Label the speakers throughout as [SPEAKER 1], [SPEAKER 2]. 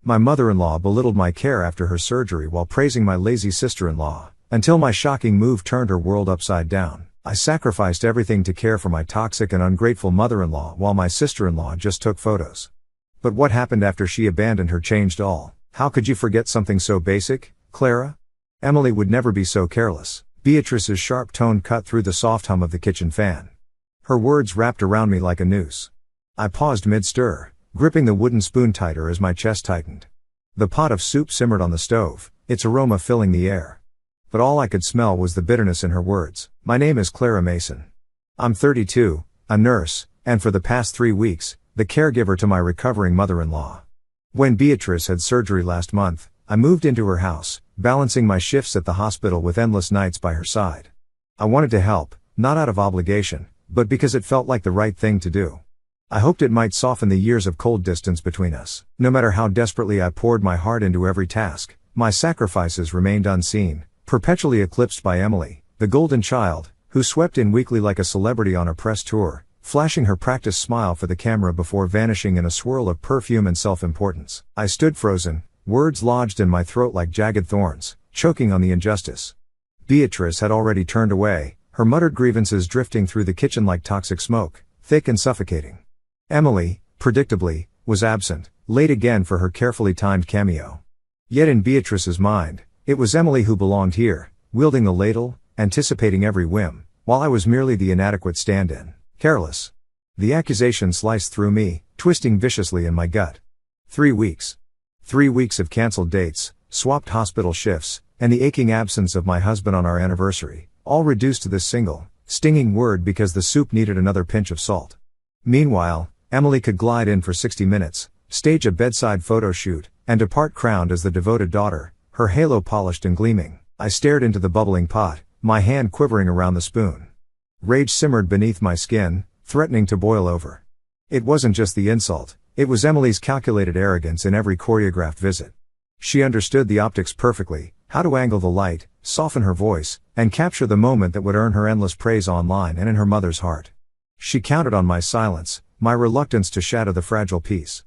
[SPEAKER 1] My mother-in-law belittled my care after her surgery while praising my lazy sister-in-law, until my shocking move turned her world upside down. I sacrificed everything to care for my toxic and ungrateful mother-in-law while my sister-in-law just took photos. But what happened after she abandoned her changed all. How could you forget something so basic, Clara? Emily would never be so careless. Beatrice's sharp tone cut through the soft hum of the kitchen fan. Her words wrapped around me like a noose. I paused mid-stir, gripping the wooden spoon tighter as my chest tightened. The pot of soup simmered on the stove, its aroma filling the air. But all I could smell was the bitterness in her words. My name is Clara Mason. I'm 32, a nurse, and for the past 3 weeks, the caregiver to my recovering mother-in-law. When Beatrice had surgery last month, I moved into her house, balancing my shifts at the hospital with endless nights by her side. I wanted to help, not out of obligation, but because it felt like the right thing to do. I hoped it might soften the years of cold distance between us. No matter how desperately I poured my heart into every task, my sacrifices remained unseen, perpetually eclipsed by Emily, the golden child, who swept in weekly like a celebrity on a press tour, flashing her practiced smile for the camera before vanishing in a swirl of perfume and self-importance. I stood frozen, words lodged in my throat like jagged thorns, choking on the injustice. Beatrice had already turned away, her muttered grievances drifting through the kitchen like toxic smoke, thick and suffocating. Emily, predictably, was absent, late again for her carefully timed cameo. Yet in Beatrice's mind, it was Emily who belonged here, wielding the ladle, anticipating every whim, while I was merely the inadequate stand-in. Careless. The accusation sliced through me, twisting viciously in my gut. 3 weeks. 3 weeks of cancelled dates, swapped hospital shifts, and the aching absence of my husband on our anniversary, all reduced to this single, stinging word because the soup needed another pinch of salt. Meanwhile, Emily could glide in for 60 minutes, stage a bedside photo shoot, and depart crowned as the devoted daughter, her halo polished and gleaming. I stared into the bubbling pot, my hand quivering around the spoon. Rage simmered beneath my skin, threatening to boil over. It wasn't just the insult, it was Emily's calculated arrogance in every choreographed visit. She understood the optics perfectly, how to angle the light, soften her voice, and capture the moment that would earn her endless praise online and in her mother's heart. She counted on my silence, my reluctance to shatter the fragile peace.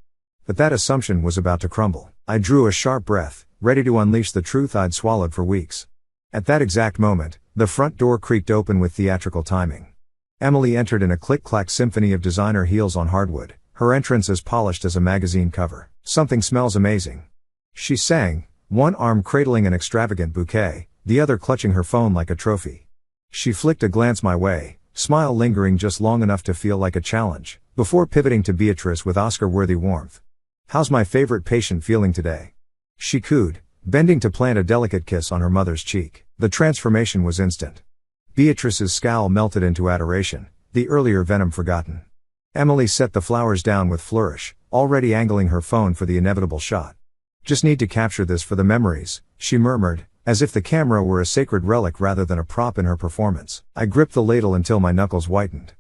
[SPEAKER 1] But that assumption was about to crumble. I drew a sharp breath, ready to unleash the truth I'd swallowed for weeks. At that exact moment, the front door creaked open with theatrical timing. Emily entered in a click-clack symphony of designer heels on hardwood, her entrance as polished as a magazine cover. Something smells amazing. She sang, one arm cradling an extravagant bouquet, the other clutching her phone like a trophy. She flicked a glance my way, smile lingering just long enough to feel like a challenge, before pivoting to Beatrice with Oscar-worthy warmth. How's my favorite patient feeling today? She cooed, bending to plant a delicate kiss on her mother's cheek. The transformation was instant. Beatrice's scowl melted into adoration, the earlier venom forgotten. Emily set the flowers down with flourish, already angling her phone for the inevitable shot. Just need to capture this for the memories, she murmured, as if the camera were a sacred relic rather than a prop in her performance. I gripped the ladle until my knuckles whitened.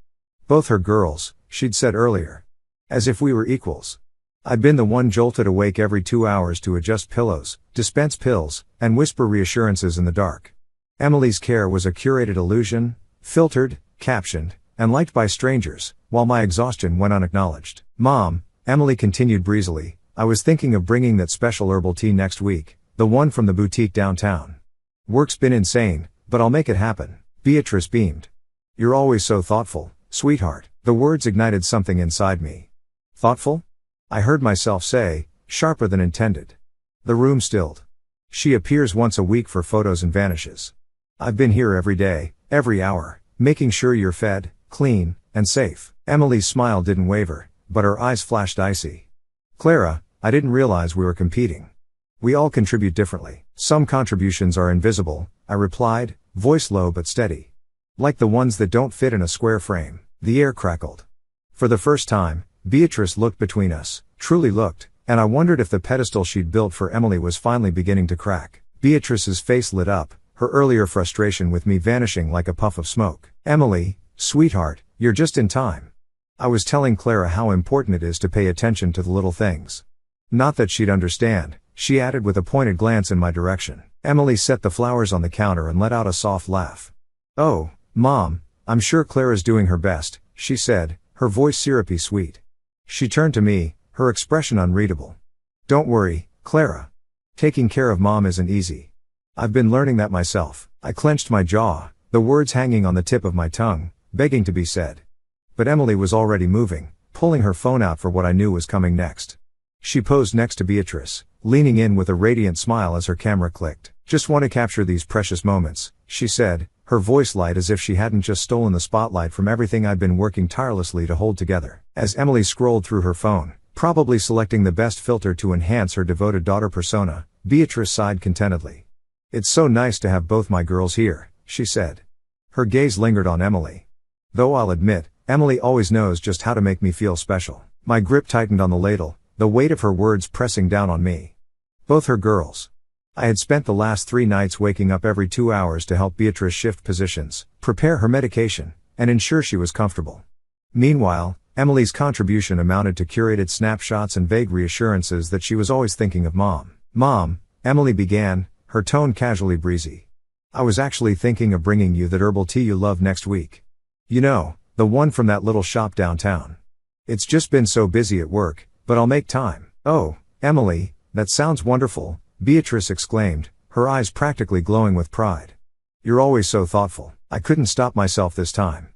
[SPEAKER 1] Both her girls, she'd said earlier. As if we were equals. I'd been the one jolted awake every 2 hours to adjust pillows, dispense pills, and whisper reassurances in the dark. Emily's care was a curated illusion, filtered, captioned, and liked by strangers, while my exhaustion went unacknowledged. Mom, Emily continued breezily, I was thinking of bringing that special herbal tea next week, the one from the boutique downtown. Work's been insane, but I'll make it happen. Beatrice beamed. You're always so thoughtful, sweetheart. The words ignited something inside me. Thoughtful? I heard myself say, sharper than intended. The room stilled. She appears once a week for photos and vanishes. I've been here every day, every hour, making sure you're fed, clean, and safe. Emily's smile didn't waver, but her eyes flashed icy. Clara, I didn't realize we were competing. We all contribute differently. Some contributions are invisible, I replied, voice low but steady. Like the ones that don't fit in a square frame. The air crackled. For the first time, Beatrice looked between us, truly looked, and I wondered if the pedestal she'd built for Emily was finally beginning to crack. Beatrice's face lit up, her earlier frustration with me vanishing like a puff of smoke. Emily, sweetheart, you're just in time. I was telling Clara how important it is to pay attention to the little things. Not that she'd understand, she added with a pointed glance in my direction. Emily set the flowers on the counter and let out a soft laugh. Oh, Mom, I'm sure Clara's doing her best, she said, her voice syrupy sweet. She turned to me, her expression unreadable. Don't worry, Clara. Taking care of mom isn't easy. I've been learning that myself. I clenched my jaw, the words hanging on the tip of my tongue, begging to be said. But Emily was already moving, pulling her phone out for what I knew was coming next. She posed next to Beatrice, leaning in with a radiant smile as her camera clicked. Just want to capture these precious moments, she said, her voice light as if she hadn't just stolen the spotlight from everything I'd been working tirelessly to hold together. As Emily scrolled through her phone, probably selecting the best filter to enhance her devoted daughter persona, Beatrice sighed contentedly. It's so nice to have both my girls here, she said. Her gaze lingered on Emily. Though I'll admit, Emily always knows just how to make me feel special. My grip tightened on the ladle, the weight of her words pressing down on me. Both her girls. I had spent the last 3 nights waking up every 2 hours to help Beatrice shift positions, prepare her medication, and ensure she was comfortable. Meanwhile, Emily's contribution amounted to curated snapshots and vague reassurances that she was always thinking of mom. Mom, Emily began, her tone casually breezy. I was actually thinking of bringing you that herbal tea you love next week. You know, the one from that little shop downtown. It's just been so busy at work, but I'll make time. Oh, Emily, that sounds wonderful, Beatrice exclaimed, her eyes practically glowing with pride. You're always so thoughtful. I couldn't stop myself this time.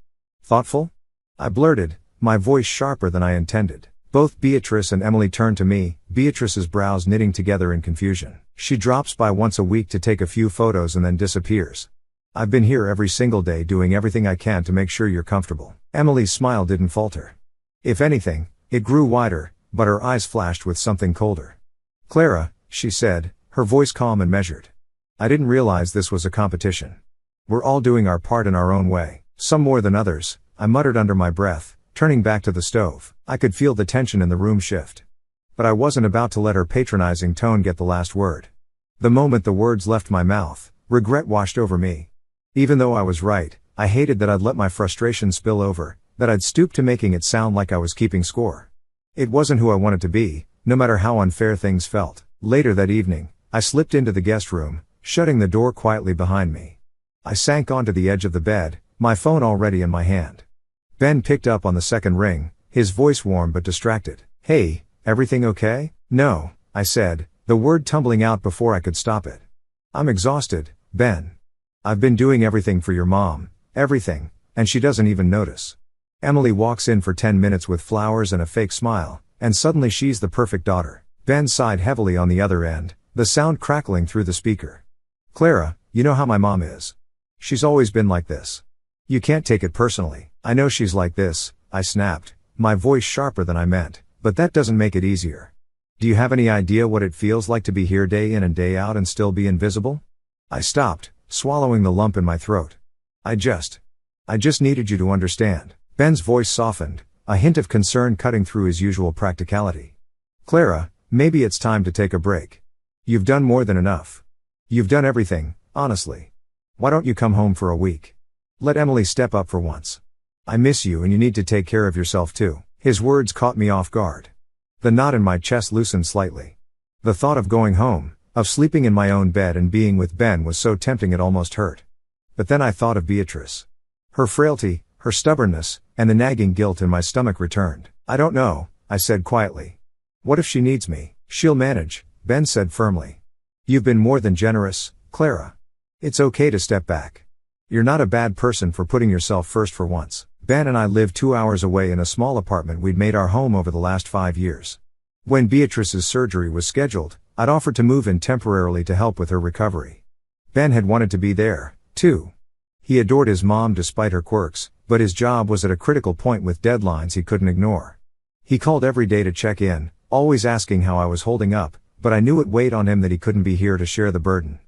[SPEAKER 1] Thoughtful? I blurted, my voice sharper than I intended. Both Beatrice and Emily turned to me, Beatrice's brows knitting together in confusion. She drops by once a week to take a few photos and then disappears. I've been here every single day doing everything I can to make sure you're comfortable. Emily's smile didn't falter. If anything, it grew wider, but her eyes flashed with something colder. Clara, she said, her voice calm and measured. I didn't realize this was a competition. We're all doing our part in our own way, some more than others, I muttered under my breath, turning back to the stove. I could feel the tension in the room shift. But I wasn't about to let her patronizing tone get the last word. The moment the words left my mouth, regret washed over me. Even though I was right, I hated that I'd let my frustration spill over, that I'd stooped to making it sound like I was keeping score. It wasn't who I wanted to be, no matter how unfair things felt. Later that evening, I slipped into the guest room, shutting the door quietly behind me. I sank onto the edge of the bed, my phone already in my hand. Ben picked up on the second ring, his voice warm but distracted. Hey, everything okay? No, I said, the word tumbling out before I could stop it. I'm exhausted, Ben. I've been doing everything for your mom, everything, and she doesn't even notice. Emily walks in for 10 minutes with flowers and a fake smile, and suddenly she's the perfect daughter. Ben sighed heavily on the other end, the sound crackling through the speaker. Clara, you know how my mom is. She's always been like this. You can't take it personally. I know she's like this, I snapped, my voice sharper than I meant, but that doesn't make it easier. Do you have any idea what it feels like to be here day in and day out and still be invisible? I stopped, swallowing the lump in my throat. I just needed you to understand. Ben's voice softened, a hint of concern cutting through his usual practicality. Clara, maybe it's time to take a break. You've done more than enough. You've done everything, honestly. Why don't you come home for a week? Let Emily step up for once. I miss you and you need to take care of yourself too. His words caught me off guard. The knot in my chest loosened slightly. The thought of going home, of sleeping in my own bed and being with Ben was so tempting it almost hurt. But then I thought of Beatrice. Her frailty, her stubbornness, and the nagging guilt in my stomach returned. I don't know, I said quietly. What if she needs me? She'll manage, Ben said firmly. You've been more than generous, Clara. It's okay to step back. You're not a bad person for putting yourself first for once. Ben and I live 2 hours away in a small apartment we'd made our home over the last 5 years. When Beatrice's surgery was scheduled, I'd offered to move in temporarily to help with her recovery. Ben had wanted to be there, too. He adored his mom despite her quirks, but his job was at a critical point with deadlines he couldn't ignore. He called every day to check in, always asking how I was holding up, but I knew it weighed on him that he couldn't be here to share the burden.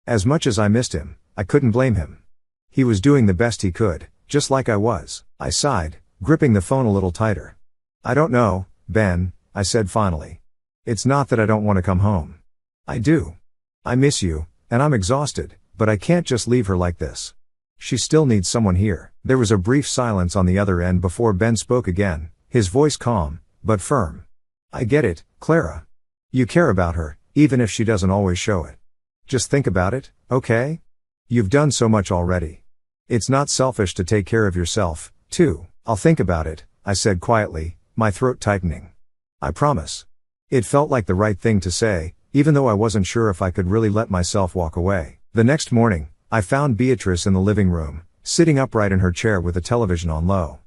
[SPEAKER 1] As much as I missed him, I couldn't blame him. He was doing the best he could, just like I was. I sighed, gripping the phone a little tighter. I don't know, Ben, I said finally. It's not that I don't want to come home. I do. I miss you, and I'm exhausted, but I can't just leave her like this. She still needs someone here. There was a brief silence on the other end before Ben spoke again, his voice calm, but firm. I get it, Clara. You care about her, even if she doesn't always show it. Just think about it, okay? You've done so much already. It's not selfish to take care of yourself, too. I'll think about it, I said quietly, my throat tightening. I promise. It felt like the right thing to say, even though I wasn't sure if I could really let myself walk away. The next morning, I found Beatrice in the living room, sitting upright in her chair with the television on low.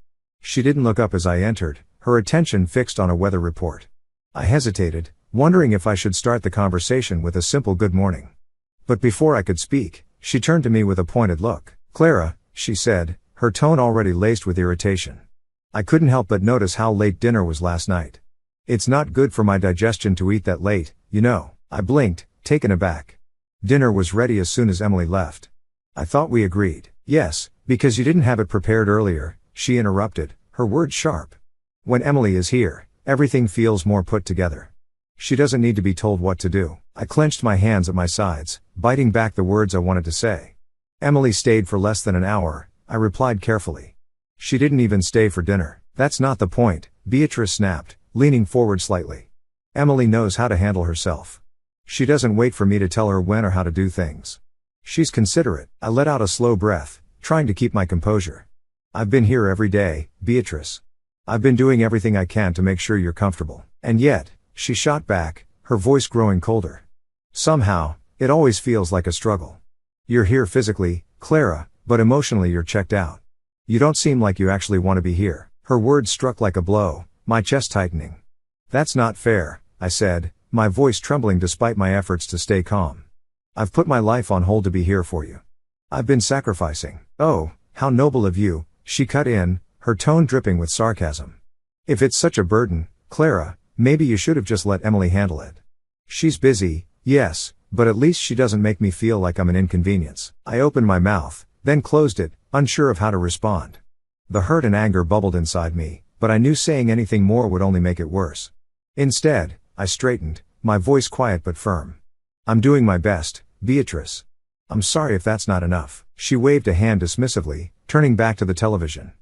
[SPEAKER 1] She didn't look up as I entered, her attention fixed on a weather report. I hesitated, wondering if I should start the conversation with a simple good morning. But before I could speak, she turned to me with a pointed look. "Clara," she said, her tone already laced with irritation. I couldn't help but notice how late dinner was last night. "It's not good for my digestion to eat that late, you know." I blinked, taken aback. "Dinner was ready as soon as Emily left." "I thought we agreed." "Yes, because you didn't have it prepared earlier," she interrupted, her words sharp. "When Emily is here, everything feels more put together. She doesn't need to be told what to do." I clenched my hands at my sides, biting back the words I wanted to say. "Emily stayed for less than an hour," I replied carefully. "She didn't even stay for dinner." "That's not the point," Beatrice snapped, leaning forward slightly. "Emily knows how to handle herself. She doesn't wait for me to tell her when or how to do things. She's considerate." I let out a slow breath, trying to keep my composure. "I've been here every day, Beatrice. I've been doing everything I can to make sure you're comfortable." "And yet," she shot back, her voice growing colder. "Somehow, it always feels like a struggle. You're here physically, Clara, but emotionally you're checked out. You don't seem like you actually want to be here." Her words struck like a blow, my chest tightening. "That's not fair," I said, my voice trembling despite my efforts to stay calm. "I've put my life on hold to be here for you. I've been sacrificing." "Oh, how noble of you," she cut in, her tone dripping with sarcasm. "If it's such a burden, Clara, maybe you should have just let Emily handle it. She's busy, yes, but at least she doesn't make me feel like I'm an inconvenience." I opened my mouth, then closed it, unsure of how to respond. The hurt and anger bubbled inside me, but I knew saying anything more would only make it worse. Instead, I straightened, my voice quiet but firm. "I'm doing my best, Beatrice. I'm sorry if that's not enough." She waved a hand dismissively, turning back to the television.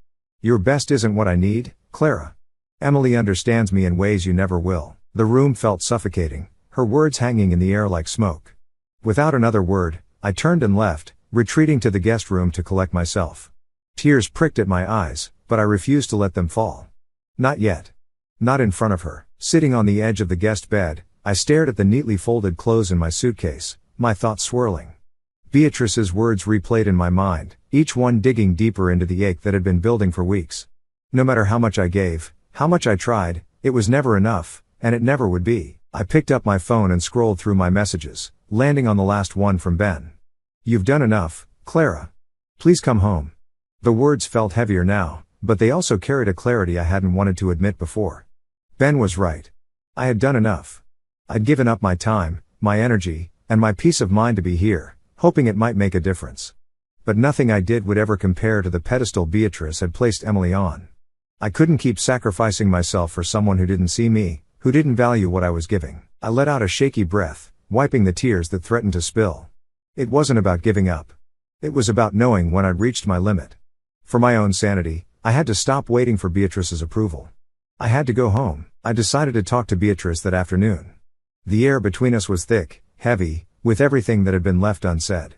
[SPEAKER 1] "Your best isn't what I need, Clara. Emily understands me in ways you never will." The room felt suffocating, her words hanging in the air like smoke. Without another word, I turned and left, retreating to the guest room to collect myself. Tears pricked at my eyes, but I refused to let them fall. Not yet. Not in front of her. Sitting on the edge of the guest bed, I stared at the neatly folded clothes in my suitcase, my thoughts swirling. Beatrice's words replayed in my mind, each one digging deeper into the ache that had been building for weeks. No matter how much I gave, how much I tried, it was never enough, and it never would be. I picked up my phone and scrolled through my messages, landing on the last one from Ben. "You've done enough, Clara. Please come home." The words felt heavier now, but they also carried a clarity I hadn't wanted to admit before. Ben was right. I had done enough. I'd given up my time, my energy, and my peace of mind to be here, hoping it might make a difference. But nothing I did would ever compare to the pedestal Beatrice had placed Emily on. I couldn't keep sacrificing myself for someone who didn't see me, who didn't value what I was giving. I let out a shaky breath, wiping the tears that threatened to spill. It wasn't about giving up. It was about knowing when I'd reached my limit. For my own sanity, I had to stop waiting for Beatrice's approval. I had to go home. I decided to talk to Beatrice that afternoon. The air between us was thick, heavy, with everything that had been left unsaid.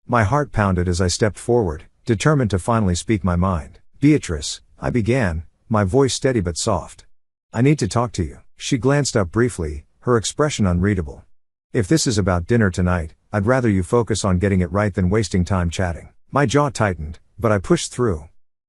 [SPEAKER 1] My heart pounded as I stepped forward, determined to finally speak my mind. "Beatrice," I began, my voice steady but soft. "I need to talk to you." She glanced up briefly, her expression unreadable. "If this is about dinner tonight, I'd rather you focus on getting it right than wasting time chatting." My jaw tightened, but I pushed through.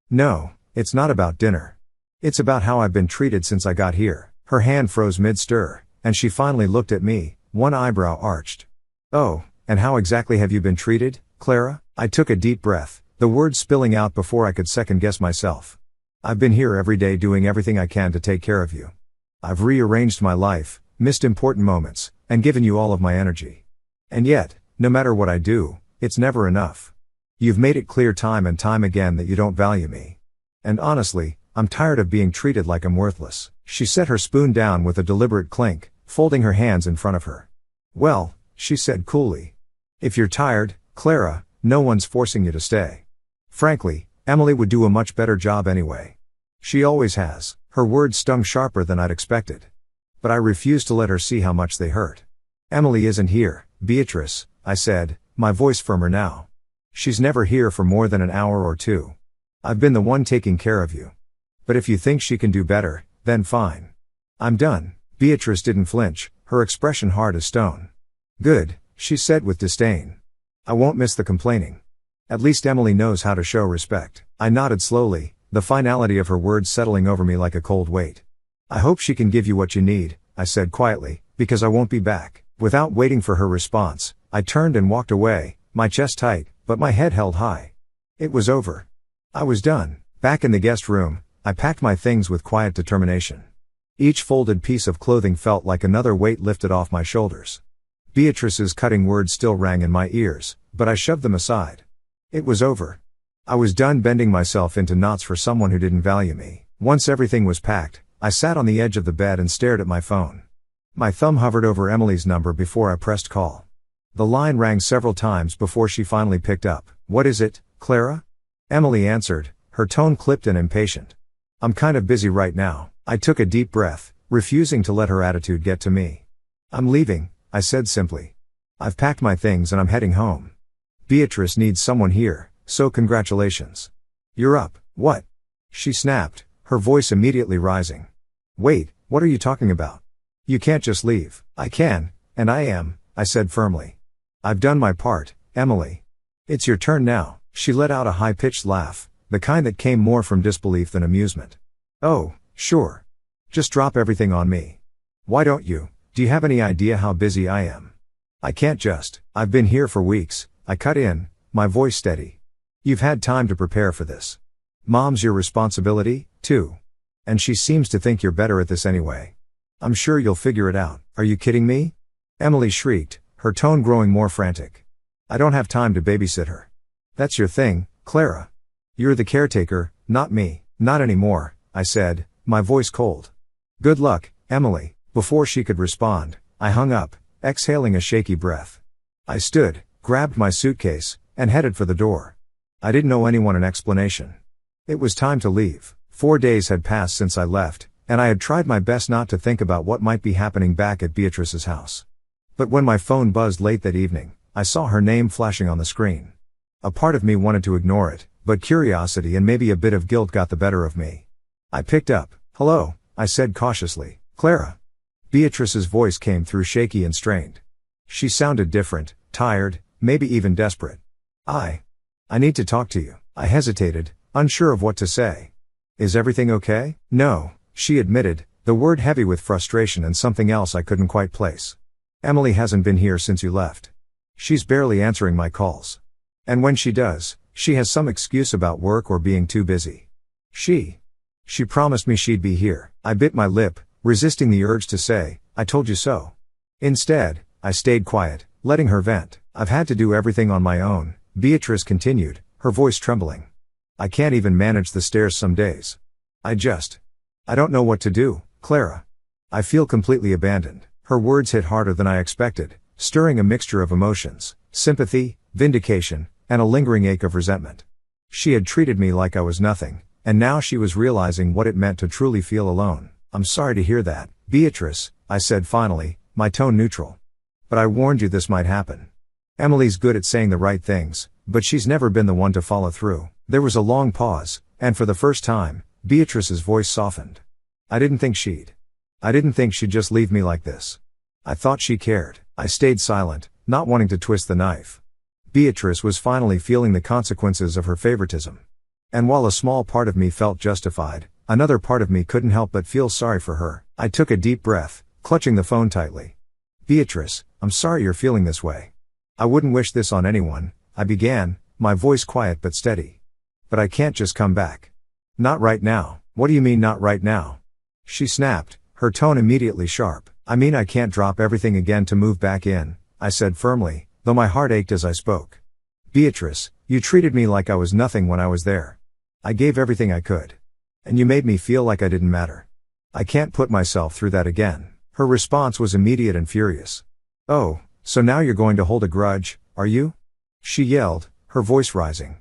[SPEAKER 1] "No, it's not about dinner. It's about how I've been treated since I got here." Her hand froze mid-stir, and she finally looked at me, one eyebrow arched. "Oh, and how exactly have you been treated, Clara?" I took a deep breath, the words spilling out before I could second-guess myself. "I've been here every day doing everything I can to take care of you. I've rearranged my life, missed important moments, and given you all of my energy. And yet, no matter what I do, it's never enough. You've made it clear time and time again that you don't value me. And honestly, I'm tired of being treated like I'm worthless." She set her spoon down with a deliberate clink, folding her hands in front of her. "Well," she said coolly. "If you're tired, Clara, no one's forcing you to stay. Frankly, Emily would do a much better job anyway. She always has." Her words stung sharper than I'd expected. But I refused to let her see how much they hurt. "Emily isn't here, Beatrice," I said, my voice firmer now. "She's never here for more than an hour or two. I've been the one taking care of you. But if you think she can do better, then fine. I'm done." Beatrice didn't flinch, her expression hard as stone. Good, she said with disdain. I won't miss the complaining. At least Emily knows how to show respect. I nodded slowly, the finality of her words settling over me like a cold weight. I hope she can give you what you need, I said quietly, because I won't be back. Without waiting for her response, I turned and walked away, my chest tight, but my head held high. It was over. I was done. Back in the guest room, I packed my things with quiet determination. Each folded piece of clothing felt like another weight lifted off my shoulders. Beatrice's cutting words still rang in my ears, but I shoved them aside. It was over. I was done bending myself into knots for someone who didn't value me. Once everything was packed, I sat on the edge of the bed and stared at my phone. My thumb hovered over Emily's number before I pressed call. The line rang several times before she finally picked up. What is it, Clara? Emily answered, her tone clipped and impatient. I'm kind of busy right now. I took a deep breath, refusing to let her attitude get to me. I'm leaving, I said simply. I've packed my things and I'm heading home. Beatrice needs someone here, so congratulations. You're up. What? She snapped, her voice immediately rising. Wait, what are you talking about? You can't just leave. I can, and I am, I said firmly. I've done my part, Emily. It's your turn now. She let out a high-pitched laugh, the kind that came more from disbelief than amusement. Oh, sure. Just drop everything on me. Why don't you? Do you have any idea how busy I am? I can't just. I've been here for weeks, I cut in, my voice steady. You've had time to prepare for this. Mom's your responsibility, too. And she seems to think you're better at this anyway. I'm sure you'll figure it out. Are you kidding me? Emily shrieked, her tone growing more frantic. I don't have time to babysit her. That's your thing, Clara. You're the caretaker, not me. Not anymore, I said, my voice cold. Good luck, Emily. Before she could respond, I hung up, exhaling a shaky breath. I stood, grabbed my suitcase, and headed for the door. I didn't owe anyone an explanation. It was time to leave. 4 days had passed since I left, and I had tried my best not to think about what might be happening back at Beatrice's house. But when my phone buzzed late that evening, I saw her name flashing on the screen. A part of me wanted to ignore it, but curiosity and maybe a bit of guilt got the better of me. I picked up. Hello, I said cautiously. Clara. Beatrice's voice came through shaky and strained. She sounded different, tired, maybe even desperate. I need to talk to you. I hesitated, unsure of what to say. Is everything okay? No, she admitted, the word heavy with frustration and something else I couldn't quite place. Emily hasn't been here since you left. She's barely answering my calls. And when she does, she has some excuse about work or being too busy. She promised me she'd be here. I bit my lip, resisting the urge to say, I told you so. Instead, I stayed quiet, letting her vent. I've had to do everything on my own, Beatrice continued, her voice trembling. I can't even manage the stairs some days. I don't know what to do, Clara. I feel completely abandoned. Her words hit harder than I expected, stirring a mixture of emotions, sympathy, vindication, and a lingering ache of resentment. She had treated me like I was nothing, and now she was realizing what it meant to truly feel alone. I'm sorry to hear that, Beatrice, I said finally, my tone neutral. But I warned you this might happen. Emily's good at saying the right things, but she's never been the one to follow through. There was a long pause, and for the first time, Beatrice's voice softened. I didn't think she'd just leave me like this. I thought she cared. I stayed silent, not wanting to twist the knife. Beatrice was finally feeling the consequences of her favoritism. And while a small part of me felt justified, another part of me couldn't help but feel sorry for her. I took a deep breath, clutching the phone tightly. Beatrice, I'm sorry you're feeling this way. I wouldn't wish this on anyone, I began, my voice quiet but steady. But I can't just come back. Not right now. What do you mean not right now? She snapped, her tone immediately sharp. I mean I can't drop everything again to move back in, I said firmly, though my heart ached as I spoke. Beatrice, you treated me like I was nothing when I was there. I gave everything I could. And you made me feel like I didn't matter. I can't put myself through that again. Her response was immediate and furious. Oh, so now you're going to hold a grudge, are you? She yelled, her voice rising.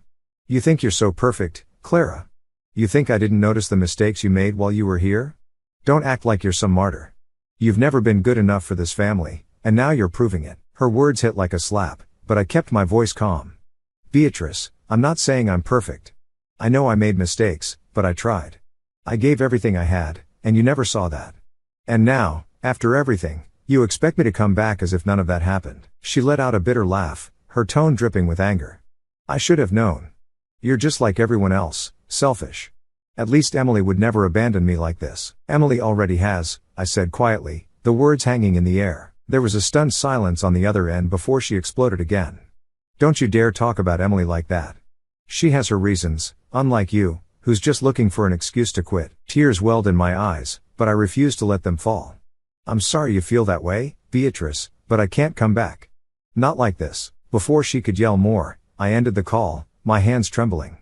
[SPEAKER 1] You think you're so perfect, Clara? You think I didn't notice the mistakes you made while you were here? Don't act like you're some martyr. You've never been good enough for this family, and now you're proving it. Her words hit like a slap, but I kept my voice calm. Beatrice, I'm not saying I'm perfect. I know I made mistakes, but I tried. I gave everything I had, and you never saw that. And now, After everything, you expect me to come back as if none of that happened. She let out a bitter laugh, her tone dripping with anger. I should have known. You're just like everyone else, selfish. At least Emily would never abandon me like this. Emily already has, I said quietly, the words hanging in the air. There was a stunned silence on the other end before she exploded again. Don't you dare talk about Emily like that. She has her reasons, unlike you, who's just looking for an excuse to quit. Tears welled in my eyes, but I refused to let them fall. I'm sorry you feel that way, Beatrice, but I can't come back. Not like this. Before she could yell more, I ended the call, my hands trembling.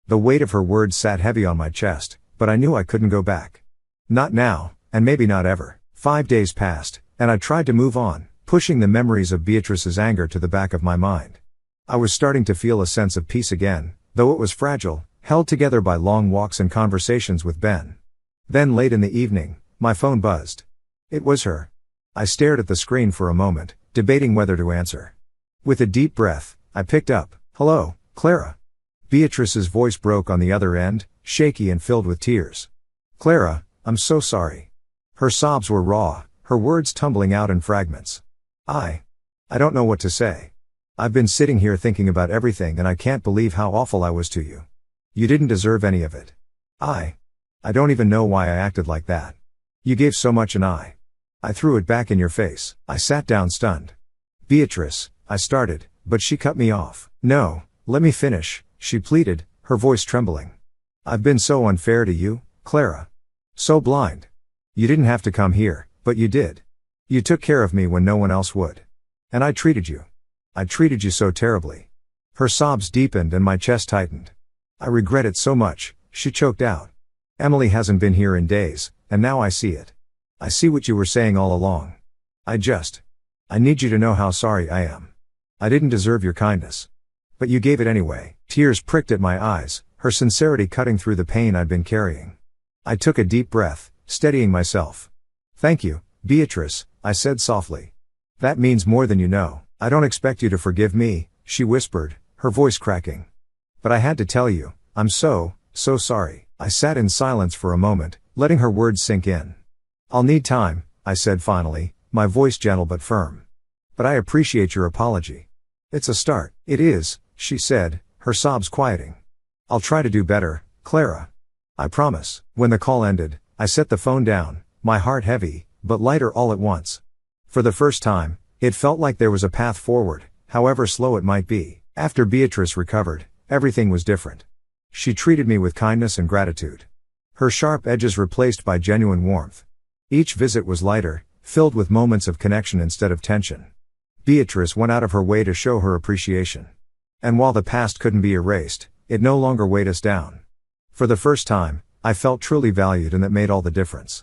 [SPEAKER 1] The weight of her words sat heavy on my chest, but I knew I couldn't go back. Not now, and maybe not ever. 5 days passed, and I tried to move on, pushing the memories of Beatrice's anger to the back of my mind. I was starting to feel a sense of peace again, though it was fragile, held together by long walks and conversations with Ben. Then late in the evening, my phone buzzed. It was her. I stared at the screen for a moment, debating whether to answer. With a deep breath, I picked up. Hello, Clara. Beatrice's voice broke on the other end, shaky and filled with tears. Clara, I'm so sorry. Her sobs were raw, her words tumbling out in fragments. I don't know what to say. I've been sitting here thinking about everything and I can't believe how awful I was to you. You didn't deserve any of it. I don't even know why I acted like that. You gave so much and I threw it back in your face. I sat down stunned. Beatrice, I started, but she cut me off. No, let me finish, she pleaded, her voice trembling. I've been so unfair to you, Clara. So blind. You didn't have to come here, but you did. You took care of me when no one else would. And I treated you so terribly. Her sobs deepened and my chest tightened. I regret it so much, she choked out. Emily hasn't been here in days, and now I see it. I see what you were saying all along. I need you to know how sorry I am. I didn't deserve your kindness. But you gave it anyway. Tears pricked at my eyes, her sincerity cutting through the pain I'd been carrying. I took a deep breath, steadying myself. Thank you, Beatrice, I said softly. That means more than you know. I don't expect you to forgive me, she whispered, her voice cracking. But I had to tell you, I'm so sorry. I sat in silence for a moment, letting her words sink in. I'll need time, I said finally, my voice gentle but firm. But I appreciate your apology. It's a start. It is, she said, her sobs quieting. I'll try to do better, Clara. I promise. When the call ended, I set the phone down, my heart heavy, but lighter all at once. For the first time, it felt like there was a path forward, however slow it might be. After Beatrice recovered, everything was different. She treated me with kindness and gratitude. Her sharp edges replaced by genuine warmth. Each visit was lighter, filled with moments of connection instead of tension. Beatrice went out of her way to show her appreciation. And while the past couldn't be erased, it no longer weighed us down. For the first time, I felt truly valued, and that made all the difference.